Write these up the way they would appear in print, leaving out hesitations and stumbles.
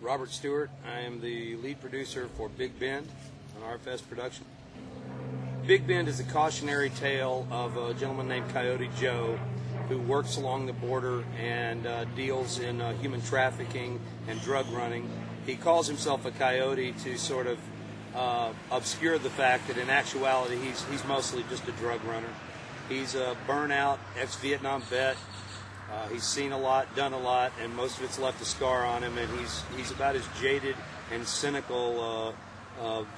Robert Stewart. I am the lead producer for Big Bend on RFS Production. Big Bend is a cautionary tale of a gentleman named Coyote Joe who works along the border and deals in human trafficking and drug running. He calls himself a coyote to sort of obscure the fact that in actuality he's mostly just a drug runner. He's a burnout ex-Vietnam vet. He's seen a lot, done a lot, and most of it's left a scar on him, and he's about as jaded and cynical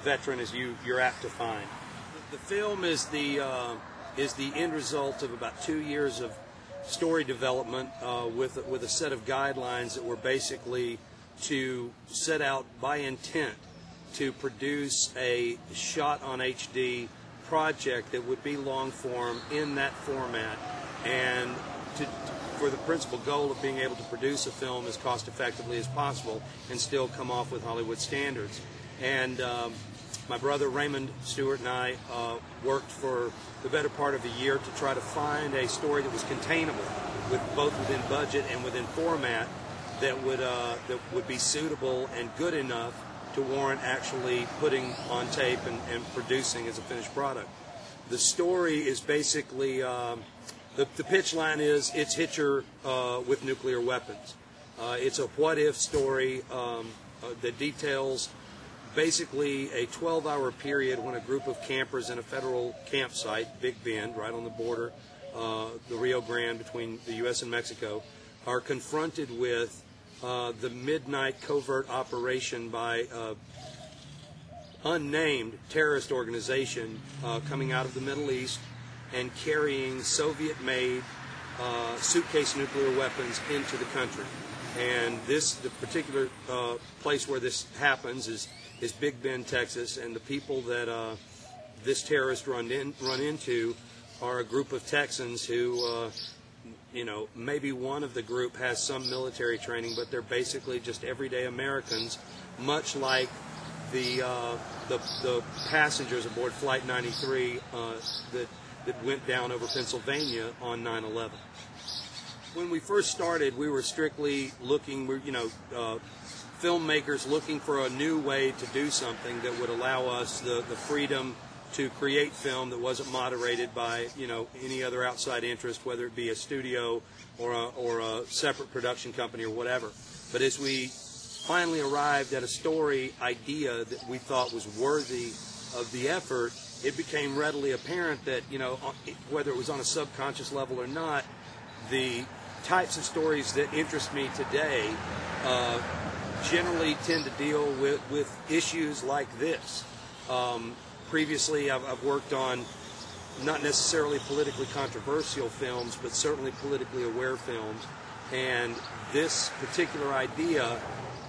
veteran as you're apt to find. The film is the end result of about 2 years of story development with a set of guidelines that were basically to set out by intent to produce a shot on HD project that would be long form in that format, and for the principal goal of being able to produce a film as cost effectively as possible and still come off with Hollywood standards. And my brother Raymond Stewart and I worked for the better part of a year to try to find a story that was containable, with both within budget and within format, that would be suitable and good enough to warrant actually putting on tape and producing as a finished product. The story is basically, the pitch line is, it's Hitcher with nuclear weapons. It's a what-if story that details basically a 12-hour period when a group of campers in a federal campsite, Big Bend, right on the border, the Rio Grande between the U.S. and Mexico, are confronted with the midnight covert operation by unnamed terrorist organization coming out of the Middle East and carrying Soviet-made suitcase nuclear weapons into the country. And the particular place where this happens is Big Bend, Texas, and the people that this terrorist run into are a group of Texans who, maybe one of the group has some military training, but they're basically just everyday Americans, much like the passengers aboard Flight 93 that went down over Pennsylvania on 9/11. When we first started, we were strictly looking, filmmakers looking for a new way to do something that would allow us the freedom to create film that wasn't moderated by any other outside interest, whether it be a studio or a separate production company or whatever. But as we finally arrived at a story idea that we thought was worthy of the effort, it became readily apparent that whether it was on a subconscious level or not, the types of stories that interest me today generally tend to deal with issues like this. Previously, I've worked on not necessarily politically controversial films, but certainly politically aware films. And this particular idea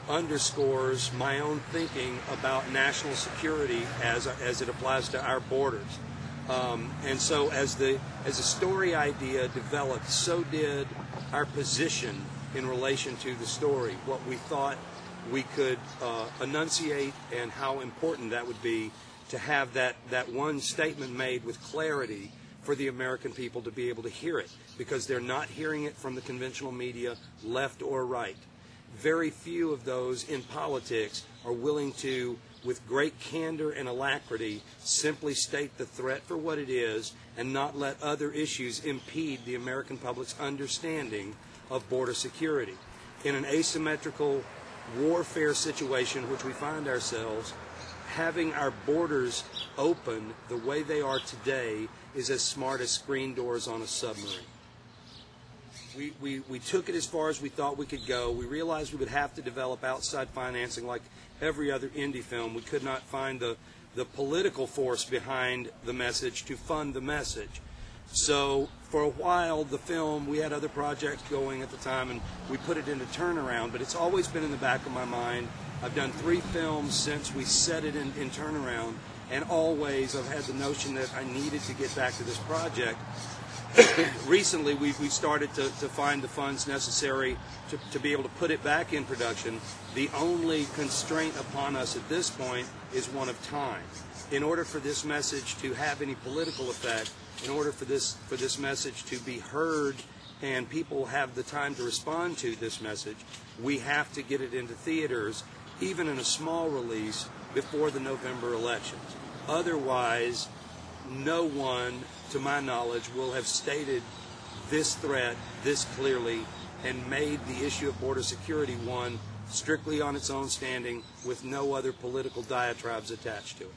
underscores my own thinking about national security as it applies to our borders. And so as the story idea developed, so did our position in relation to the story, what we thought we could enunciate and how important that would be to have that one statement made with clarity for the American people to be able to hear it, because they're not hearing it from the conventional media, left or right. Very few of those in politics are willing to, with great candor and alacrity, simply state the threat for what it is and not let other issues impede the American public's understanding of border security. In an asymmetrical warfare situation which we find ourselves, having our borders open the way they are today is as smart as screen doors on a submarine. We took it as far as we thought we could go. We realized we would have to develop outside financing like every other indie film. We could not find the political force behind the message to fund the message. So for a while, the film, we had other projects going at the time, and we put it into turnaround, but it's always been in the back of my mind. I've done 3 films since we set it in turnaround, and always I've had the notion that I needed to get back to this project. Recently, we started to find the funds necessary to be able to put it back in production. The only constraint upon us at this point is one of time. In order for this message to have any political effect, in order for this message to be heard and people have the time to respond to this message, we have to get it into theaters, even in a small release, before the November elections. Otherwise, no one, to my knowledge, will have stated this threat this clearly and made the issue of border security one strictly on its own standing with no other political diatribes attached to it.